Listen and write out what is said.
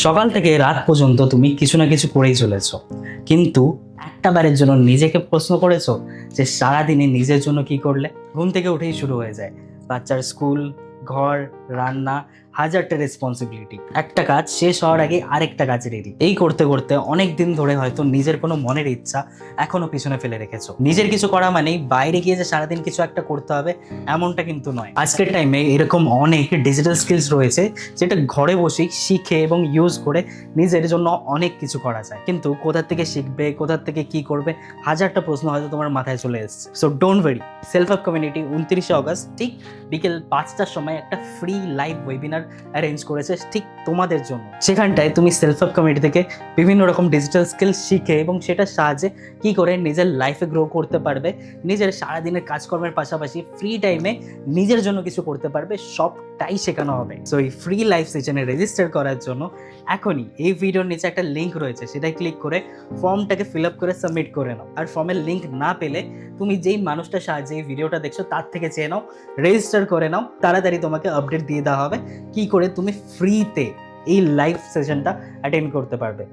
সকাল থেকে রাত পর্যন্ত তুমি কিছু না কিছু করেই চলেছো, কিন্তু একটা বারের জন্য নিজেকে প্রশ্ন করেছো যে সারাদিনে নিজের জন্য কি করলে? ঘুম থেকে উঠেই শুরু হয়ে যায় বাচ্চার স্কুল, ঘর, রান্না, হাজারটা রেসপন্সিবিলিটি। একটা কাজ শেষ হওয়ার আগে আরেকটা কাজ রেডি। এই করতে করতে অনেক দিন ধরে হয়তো নিজের কোনো মনের ইচ্ছা এখনো পিছনে ফেলে রেখেছো। নিজের কিছু করা মানেই বাইরে গিয়ে যে সারাদিন কিছু একটা করতে হবে এমনটা কিন্তু নয়। আজকের টাইমে এরকম অনেক ডিজিটাল স্কিলস রয়েছে যেটা ঘরে বসেই শিখে এবং ইউজ করে নিজের জন্য অনেক কিছু করা যায়। কিন্তু কোথা থেকে শিখবে, কোথা থেকে কি করবে, হাজারটা প্রশ্ন হয়তো তোমার মাথায় চলে এসেছে। So don't worry, self help community 29শে অগস্ট ঠিক বিকেল 5টার সময় একটা ফ্রি লাইভ ওয়েবিনার অ্যারেঞ্জ করেছে ঠিক তোমাদের জন্য। সেখানটায় তুমি সেলফ হেল্প কমিউনিটি থেকে বিভিন্ন রকম ডিজিটাল স্কিল শিখে এবং সেটার সাহায্যে কি করে নিজের লাইফে গ্রো করতে পারবে, নিজের সারাদিনের কাজকর্মের পাশাপাশি ফ্রি টাইমে নিজের জন্য কিছু করতে পারবে, সবটাই শেখানো হবে। সো এই ফ্রি লাইভ সেশনে রেজিস্টার করার জন্য এখনই এই ভিডিওর নিচে একটা লিঙ্ক রয়েছে, সেটাই ক্লিক করে ফর্মটাকে ফিল আপ করে সাবমিট করে নাও। আর ফর্মের লিঙ্ক না পেলে তুমি যেই মানুষটার সাহায্যে এই ভিডিওটা দেখছো তার থেকে চেয়ে নাও, রেজিস্টার করে নাও। তাড়াতাড়ি তোমাকে আপডেট দিয়ে দেওয়া হবে কি করে তুমি ফ্রিতে এই লাইভ সেশনটা অ্যাটেন্ড করতে পারবে।